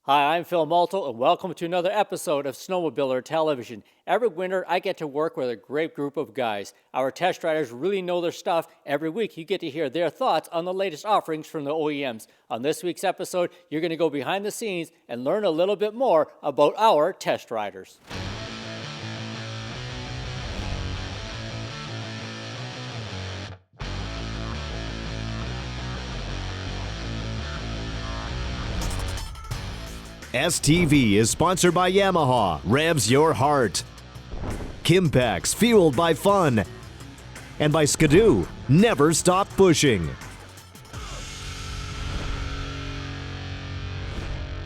Hi, I'm Phil Malto, and welcome to another episode of Snowmobiler Television. Every winter, I get to work with a great group of guys. Our test riders really know their stuff. Every week, you get to hear their thoughts on the latest offerings from the OEMs. On this week's episode, you're going to go behind the scenes and learn a little bit more about our test riders. STV is sponsored by Yamaha, revs your heart. KIMPEX, fueled by fun. And by Skidoo, never stop pushing.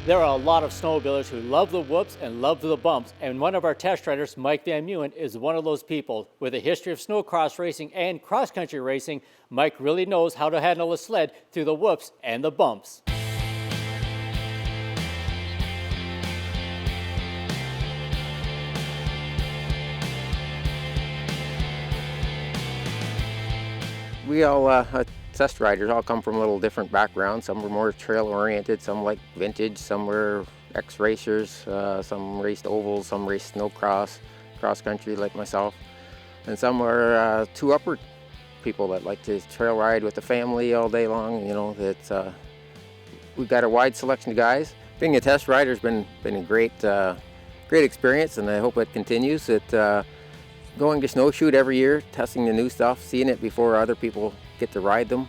There are a lot of snowmobilers who love the whoops and love the bumps, and one of our test riders, Mike Van Meeuwen, is one of those people. With a history of snowcross racing and cross-country racing, Mike really knows how to handle a sled through the whoops and the bumps. We all, test riders, all come from a little different backgrounds. Some were more trail-oriented, some like vintage, some were ex-racers, some raced ovals, some raced snowcross, cross-country like myself. And some were two upward people that like to trail ride with the family all day long. You know, we've got a wide selection of guys. Being a test rider has been a great experience, and I hope it continues. Going to snowshoot every year, testing the new stuff, seeing it before other people get to ride them.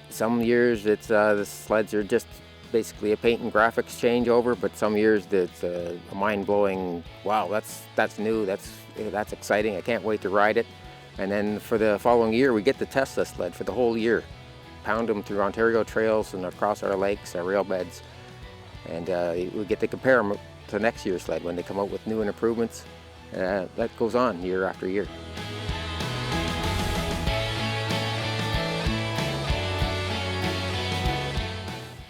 Some years the sleds are just basically a paint and graphics changeover, but some years it's a mind-blowing, wow, that's new, that's exciting, I can't wait to ride it. And then for the following year, we get to test the sled for the whole year. Pound them through Ontario trails and across our lakes, our rail beds. And we get to compare them to next year's sled when they come out with new improvements. That goes on year after year.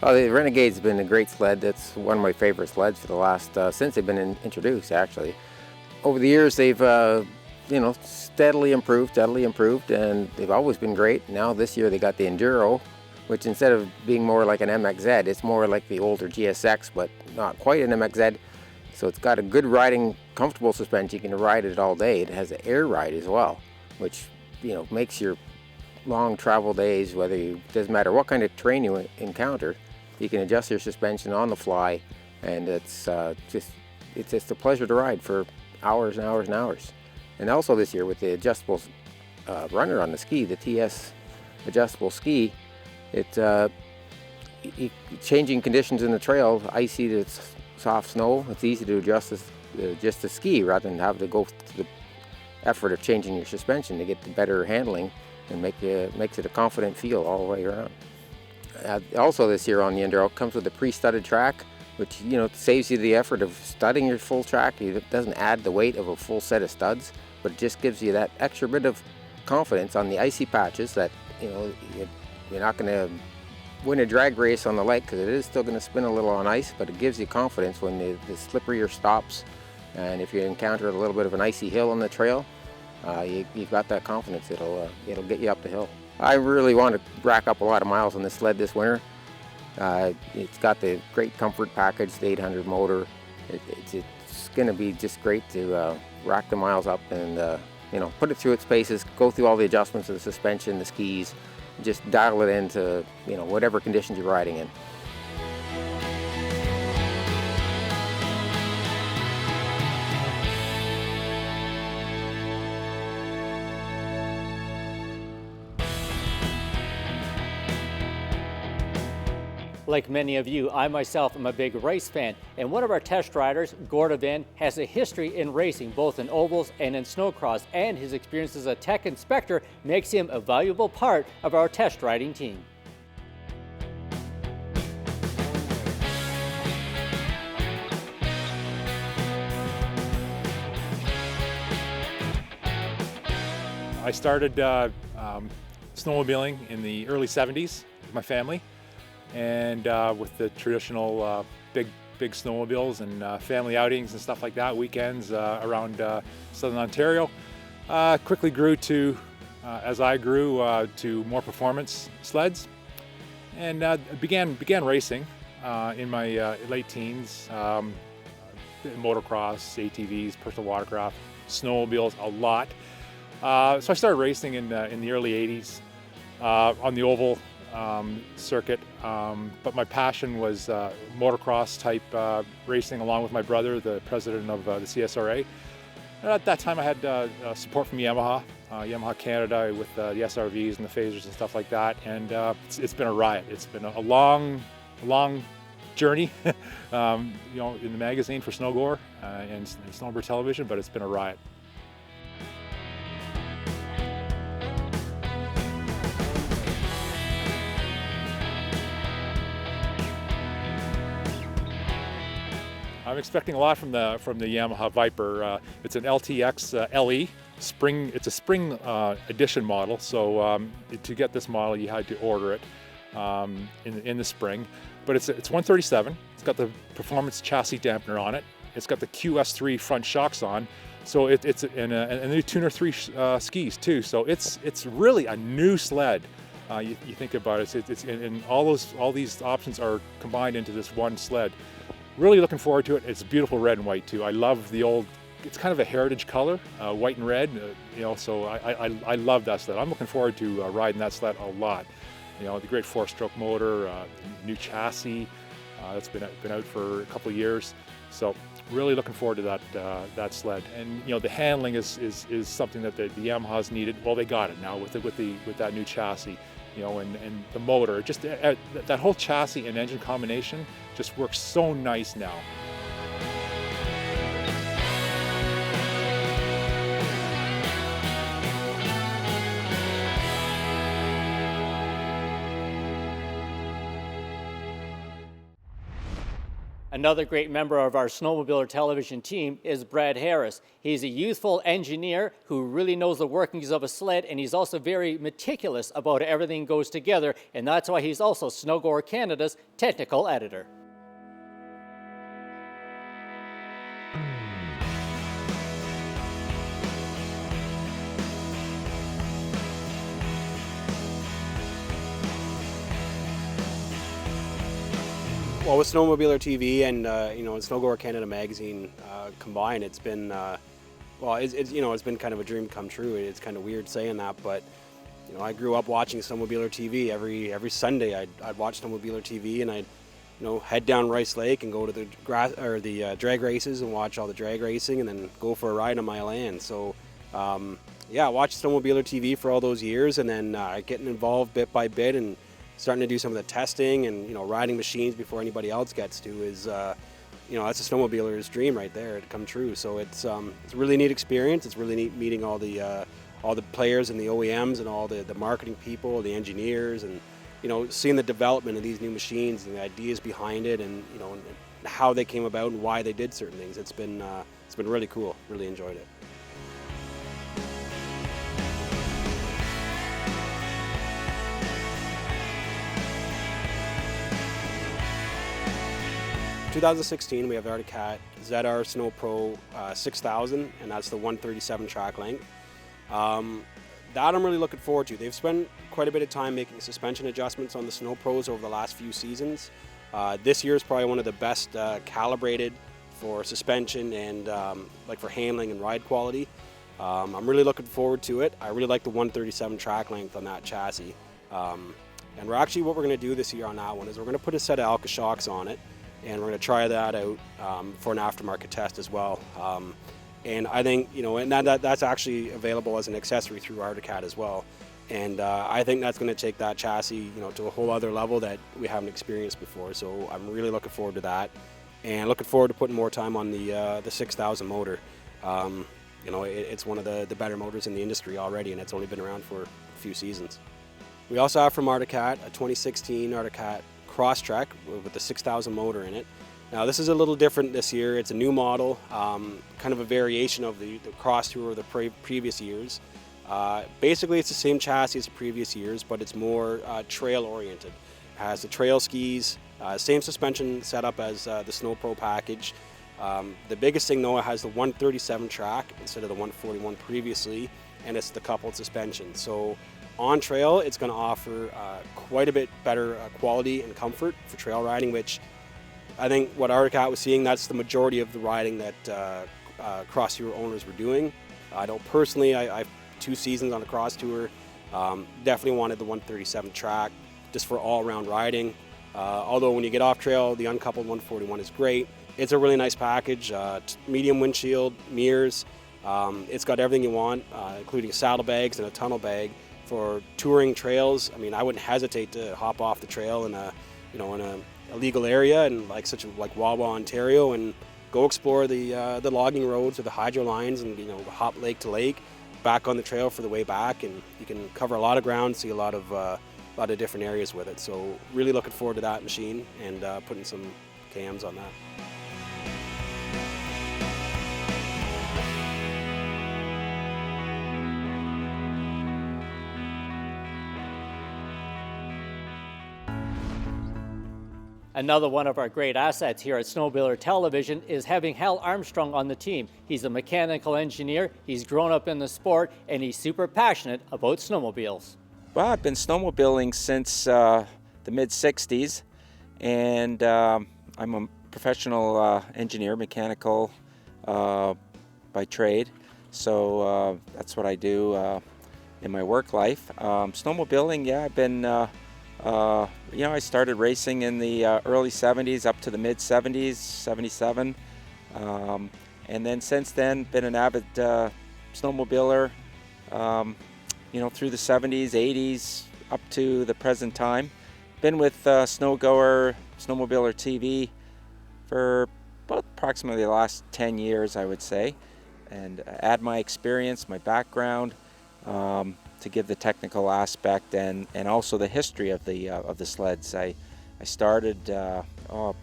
The Renegade's been a great sled. That's one of my favorite sleds for the last, since they've been introduced actually. Over the years they've steadily improved, and they've always been great. Now this year they got the Enduro, which instead of being more like an MXZ, it's more like the older GSX, but not quite an MXZ. So it's got a good riding, comfortable suspension. You can ride it all day. It has an air ride as well, which makes your long travel days, doesn't matter what kind of terrain you encounter, you can adjust your suspension on the fly, and it's just a pleasure to ride for hours and hours and hours. And also this year with the adjustable runner on the ski, the TS adjustable ski, changing conditions in the trail, icy to soft snow, it's easy to adjust just the ski rather than have to go to the effort of changing your suspension to get the better handling, and makes it a confident feel all the way around. Also this year on the Enduro, it comes with a pre-studded track, which saves you the effort of studding your full track. It doesn't add the weight of a full set of studs, but it just gives you that extra bit of confidence on the icy patches that you're not going to win a drag race on the lake, because it is still going to spin a little on ice, but it gives you confidence when the slipperier stops, and if you encounter a little bit of an icy hill on the trail, you've got that confidence. It'll get you up the hill. I really want to rack up a lot of miles on this sled this winter. It's got the great comfort package, the 800 motor. It's going to be just great to rack the miles up and put it through its paces, go through all the adjustments of the suspension, the skis, just dial it into whatever conditions you're riding in. Like many of you, I myself am a big race fan, and one of our test riders, Gordon Van, has a history in racing, both in ovals and in snowcross, and his experience as a tech inspector makes him a valuable part of our test riding team. I started snowmobiling in the early 70s with my family, and with the traditional big snowmobiles and family outings and stuff like that, weekends around southern Ontario. Quickly grew to, as I grew, to more performance sleds, and began racing. in my late teens. Motocross, ATVs, personal watercraft, snowmobiles, a lot. So I started racing in the early 80s on the oval circuit, but my passion was motocross type racing along with my brother, the president of the CSRA. And at that time I had support from Yamaha Canada with the SRVs and the phasers and stuff like that, and it's been a riot. It's been a long journey, you know, in the magazine for Snowgoer and Snowmobiler Television, but it's been a riot. I'm expecting a lot from the Yamaha Viper. It's an LTX LE spring. It's a spring edition model. So to get this model, you had to order it in the spring. But it's 137. It's got the performance chassis dampener on it. It's got the QS3 front shocks on. So it's a new Tuner 3 skis too. So it's really a new sled. You think about it. And all these options are combined into this one sled. Really looking forward to it. It's beautiful red and white too. I love the old, it's kind of a heritage color, white and red, you know, so I love that sled. I'm looking forward to riding that sled a lot. You know, the great 4-stroke motor, new chassis that's been out for a couple of years. So really looking forward to that sled. And you know, the handling is something that the Yamahas needed. Well, they got it now with that new chassis. You know, and the motor, just that whole chassis and engine combination just works so nice now. Another great member of our Snowmobiler Television team is Brad Harris. He's a youthful engineer who really knows the workings of a sled, and he's also very meticulous about how everything goes together, and that's why he's also Snowgoer Canada's technical editor. Well, with Snowmobiler TV and you know, Snowgoer Canada magazine combined, it's been well, it's been kind of a dream come true. It's kind of weird saying that, but you know, I grew up watching Snowmobiler TV every Sunday. I'd watch Snowmobiler TV, and I'd head down Rice Lake and go to the drag races and watch all the drag racing, and then go for a ride on my land. So yeah, I watched Snowmobiler TV for all those years, and then getting involved bit by bit and starting to do some of the testing and riding machines before anybody else gets to is that's a snowmobiler's dream right there to come true. So it's a really neat experience. It's really neat meeting all the players and the OEMs and all the marketing people, the engineers, and seeing the development of these new machines and the ideas behind it, and and how they came about and why they did certain things. It's been really cool. Really enjoyed it. 2016, we have the Arctic Cat ZR Snow Pro 6000, and that's the 137 track length. That I'm really looking forward to. They've spent quite a bit of time making suspension adjustments on the Snow Pros over the last few seasons. This year is probably one of the best calibrated for suspension and like for handling and ride quality. I'm really looking forward to it. I really like the 137 track length on that chassis. And what we're going to do this year on that one is we're going to put a set of Alka shocks on it, and we're going to try that out for an aftermarket test as well. And I think, and that's actually available as an accessory through Arctic Cat as well. And I think that's going to take that chassis, to a whole other level that we haven't experienced before. So I'm really looking forward to that, and looking forward to putting more time on the 6000 motor. It's one of the better motors in the industry already, and it's only been around for a few seasons. We also have from Arctic Cat a 2016 Arctic Cat Crosstrek with the 6000 motor in it. Now this is a little different this year. It's a new model, kind of a variation of the Cross Tour of the previous years. Basically it's the same chassis as the previous years, but it's more trail oriented. It has the trail skis, same suspension setup as the Snow Pro package. The biggest thing though, it has the 137 track instead of the 141 previously, and it's the coupled suspension. So on trail, it's going to offer quite a bit better quality and comfort for trail riding, which I think what our cat was seeing, that's the majority of the riding that cross tour owners were doing. I know personally, I've 2 seasons on a cross tour. Definitely wanted the 137 track just for all-around riding. Although when you get off trail, the uncoupled 141 is great. It's a really nice package, medium windshield, mirrors. It's got everything you want, including saddlebags and a tunnel bag for touring trails. I mean, I wouldn't hesitate to hop off the trail in a legal area and like Wawa, Ontario, and go explore the logging roads or the hydro lines, and hop lake to lake, back on the trail for the way back, and you can cover a lot of ground, see a lot of different areas with it. So really looking forward to that machine and putting some KMs on that. Another one of our great assets here at Snowmobiler Television is having Hal Armstrong on the team. He's a mechanical engineer, he's grown up in the sport, and he's super passionate about snowmobiles. Well, I've been snowmobiling since the mid-'60s, and I'm a professional engineer, mechanical by trade, so that's what I do in my work life. Snowmobiling, yeah, I've been I started racing in the early 70s up to the mid 70s, 77. And then since then, been an avid snowmobiler, through the 70s, 80s, up to the present time. Been with Snowmobiler TV for about approximately the last 10 years, I would say. And add my experience, my background, to give the technical aspect and also the history of the sleds. I started about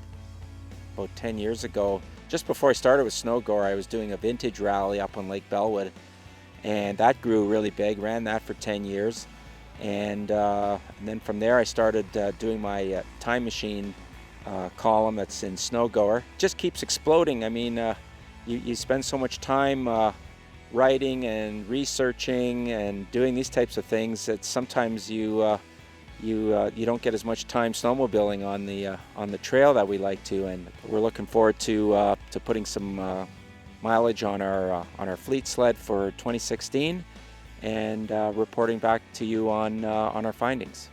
10 years ago. Just before I started with Snowgoer, I was doing a vintage rally up on Lake Bellwood, and that grew really big. Ran that for 10 years, and then from there I started doing my time machine column that's in Snowgoer. Just keeps exploding. I mean, you spend so much time writing and researching and doing these types of things that sometimes you don't get as much time snowmobiling on the trail that we like to, and we're looking forward to putting some mileage on our fleet sled for 2016 and reporting back to you on our findings.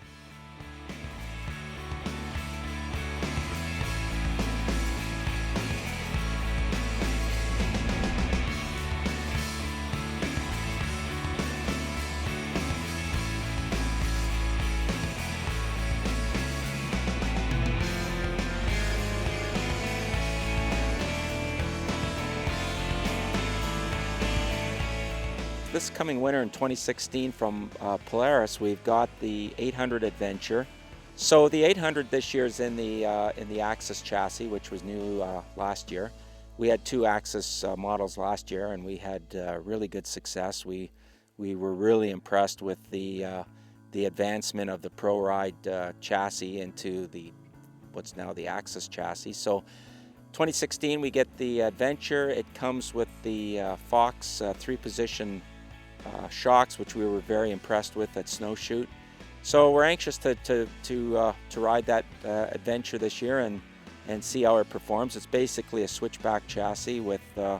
This coming winter in 2016 from Polaris, we've got the 800 Adventure. So the 800 this year is in the Axis chassis, which was new last year. We had 2 Axis models last year, and we had really good success. We were really impressed with the advancement of the Pro Ride chassis into what's now the Axis chassis. So 2016 we get the Adventure. It comes with the Fox 3-position shocks, which we were very impressed with at Snowshoot. So we're anxious to ride that Adventure this year and see how it performs. It's basically a switchback chassis with the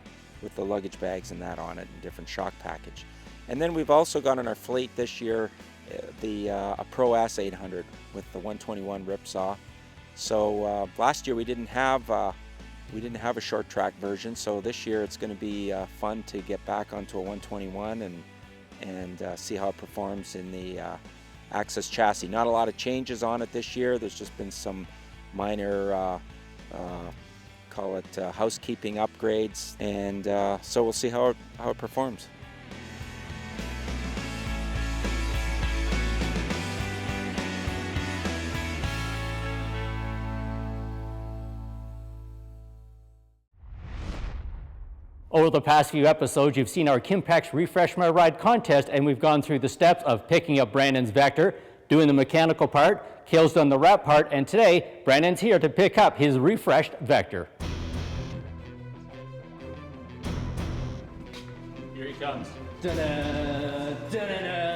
luggage bags and that on it, and different shock package. And then we've also got in our fleet this year a Pro S 800 with the 121 ripsaw. So last year we didn't have a short track version, so this year it's going to be fun to get back onto a 121 and see how it performs in the Axis chassis. Not a lot of changes on it this year. There's just been some minor call it housekeeping upgrades, and so we'll see how it performs. Over the past few episodes, you've seen our KIMPEX Refresh My Ride contest, and we've gone through the steps of picking up Brandon's Vector, doing the mechanical part, Kale's done the wrap part, and today, Brandon's here to pick up his refreshed Vector. Here he comes. Da-da, da-da-da.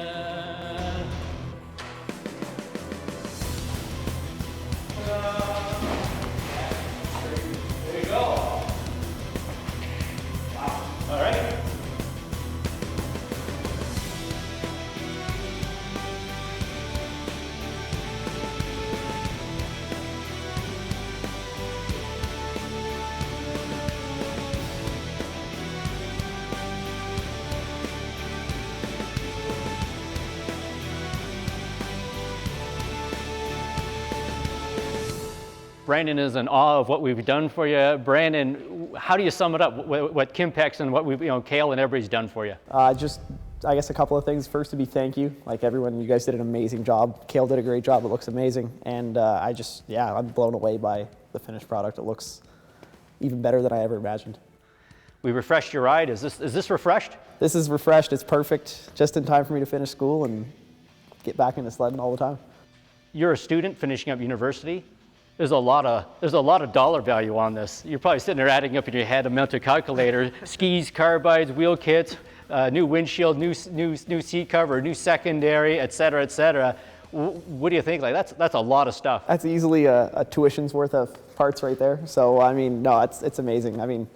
Brandon is in awe of what we've done for you. Brandon, how do you sum it up, what KIMPEX and what we've, Kale and everybody's done for you? Just, I guess a couple of things. First, to be thank you. Like everyone, you guys did an amazing job. Kale did a great job. It looks amazing. And I'm blown away by the finished product. It looks even better than I ever imagined. We refreshed your ride. Is this refreshed? This is refreshed. It's perfect. Just in time for me to finish school and get back into sledding all the time. You're a student finishing up university. There's a lot of dollar value on this. You're probably sitting there adding up in your head a mental calculator: skis, carbides, wheel kits, new windshield, new seat cover, new secondary, et cetera, et cetera. What do you think? Like that's a lot of stuff. That's easily a tuition's worth of parts right there. So I mean, no, it's amazing. I mean,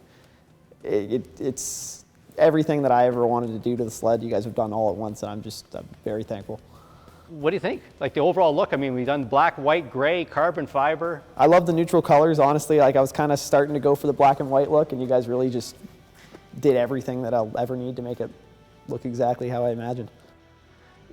it's everything that I ever wanted to do to the sled. You guys have done all at once, and I'm very thankful. What do you think? Like the overall look? I mean, we've done black, white, gray, carbon fiber. I love the neutral colors, honestly. Like I was kind of starting to go for the black and white look, and you guys really just did everything that I'll ever need to make it look exactly how I imagined.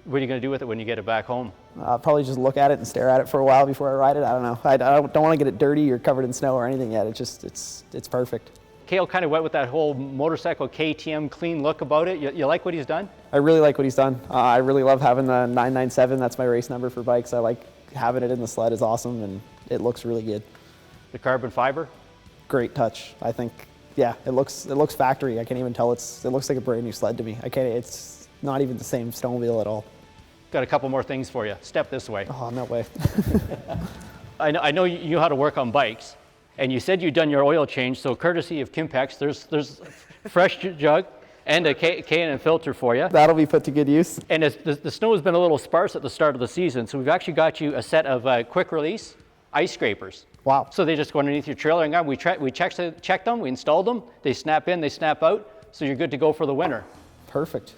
What are you going to do with it when you get it back home? Probably just look at it and stare at it for a while before I ride it. I don't know. I don't want to get it dirty or covered in snow or anything yet. It's perfect. Kale kind of went with that whole motorcycle KTM clean look about it. You like what he's done? I really like what he's done. I really love having the 997. That's my race number for bikes. I like having it in the sled is awesome, and it looks really good. The carbon fiber? Great touch. I think, yeah, it looks factory. I can't even tell it looks like a brand new sled to me. It's not even the same snowmobile at all. Got a couple more things for you. Step this way. Oh, no way. I know you know how to work on bikes, and you said you'd done your oil change, so courtesy of KIMPEX, there's fresh jug and a K&N filter for you. That'll be put to good use. And the snow has been a little sparse at the start of the season, so we've actually got you a set of quick release ice scrapers. Wow. So they just go underneath your trailer and we checked them, we installed them, they snap in, they snap out, so you're good to go for the winter. Perfect.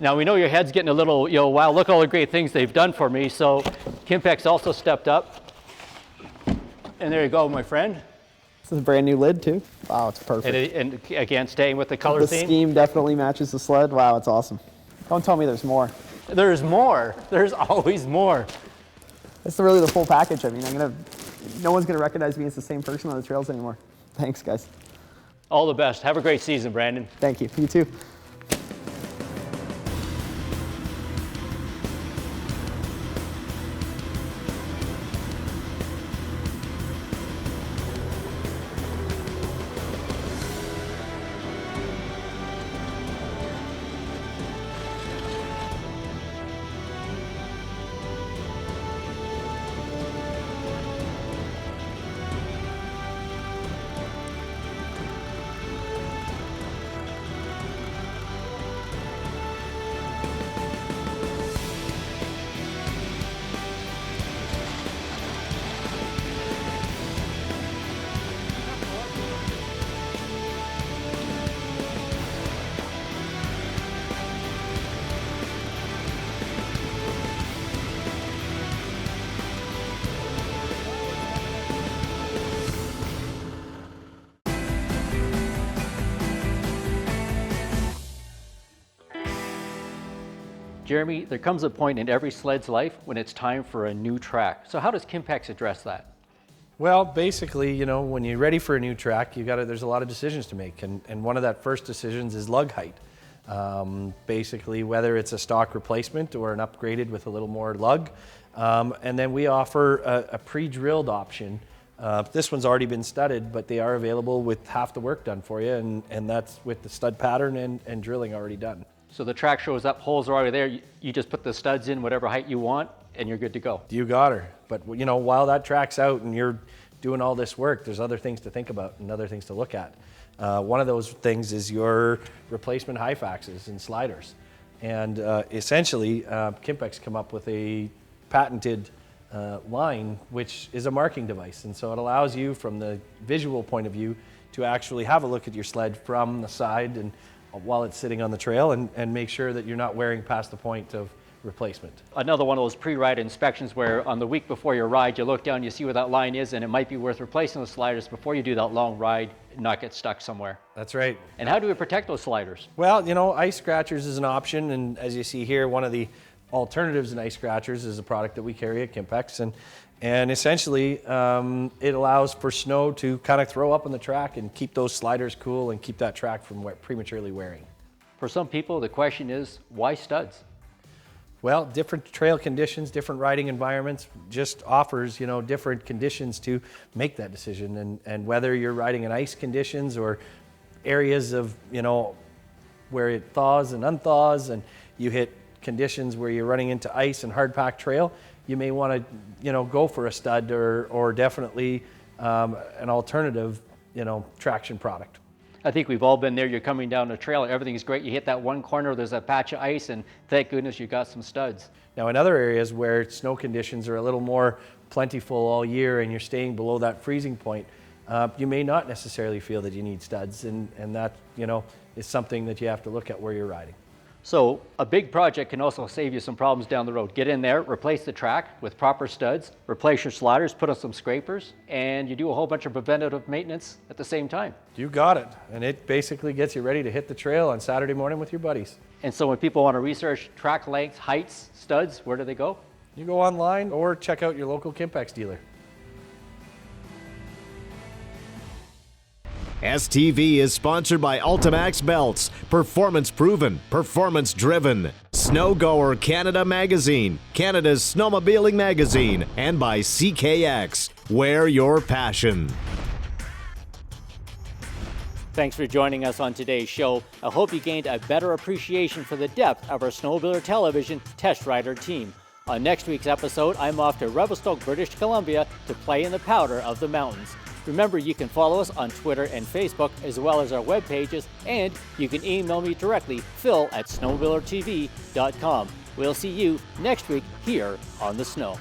Now we know your head's getting a little, wow, look all the great things they've done for me. So KIMPEX also stepped up. And there you go, my friend. This is a brand new lid too. Wow, it's perfect. And again, staying with the color theme. The scheme definitely matches the sled. Wow, it's awesome. Don't tell me there's more. There's more. There's always more. It's really the full package. I mean, no one's gonna recognize me as the same person on the trails anymore. Thanks, guys. All the best. Have a great season, Brandon. Thank you. You too. Jeremy, there comes a point in every sled's life when it's time for a new track. So how does KIMPEX address that? Well, basically, when you're ready for a new track, there's a lot of decisions to make, and one of that first decisions is lug height. Basically, whether it's a stock replacement or an upgraded with a little more lug. And then we offer a pre-drilled option. This one's already been studded, but they are available with half the work done for you, and that's with the stud pattern and drilling already done. So the track shows up, holes are already there, you just put the studs in whatever height you want, and you're good to go. You got her. But while that track's out and you're doing all this work, there's other things to think about and other things to look at. One of those things is your replacement high faxes and sliders. And essentially, KIMPEX come up with a patented line, which is a marking device. And so it allows you, from the visual point of view, to actually have a look at your sled from the side and while it's sitting on the trail and make sure that you're not wearing past the point of replacement. Another one of those pre-ride inspections where on the week before your ride, you look down, you see where that line is, and it might be worth replacing the sliders before you do that long ride and not get stuck somewhere. That's right. And how do we protect those sliders? Well, ice scratchers is an option, and as you see here, one of the alternatives in ice scratchers is a product that we carry at KIMPEX, And essentially, it allows for snow to kind of throw up on the track and keep those sliders cool and keep that track from prematurely wearing. For some people, the question is, why studs? Well, different trail conditions, different riding environments just offers, different conditions to make that decision. And whether you're riding in ice conditions or areas of, where it thaws and unthaws, and you hit conditions where you're running into ice and hard packed trail, you may want to, go for a stud or definitely an alternative, traction product. I think we've all been there. You're coming down the trail, everything's great. You hit that one corner, there's a patch of ice, and thank goodness you got some studs. Now, in other areas where snow conditions are a little more plentiful all year and you're staying below that freezing point, you may not necessarily feel that you need studs, and that, is something that you have to look at where you're riding. So a big project can also save you some problems down the road. Get in there, replace the track with proper studs, replace your sliders, put on some scrapers, and you do a whole bunch of preventative maintenance at the same time. You got it. And it basically gets you ready to hit the trail on Saturday morning with your buddies. And so when people want to research track length, heights, studs, where do they go? You go online or check out your local KIMPEX dealer. STV is sponsored by Ultimax Belts, performance proven, performance driven. Snowgoer Canada Magazine, Canada's snowmobiling magazine, and by CKX. Wear your passion. Thanks for joining us on today's show. I hope you gained a better appreciation for the depth of our Snowmobiler Television test rider team. On next week's episode, I'm off to Revelstoke, British Columbia to play in the powder of the mountains. Remember, you can follow us on Twitter and Facebook, as well as our web pages, and you can email me directly, phil@snowmobilertv.com. We'll see you next week here on The Snow.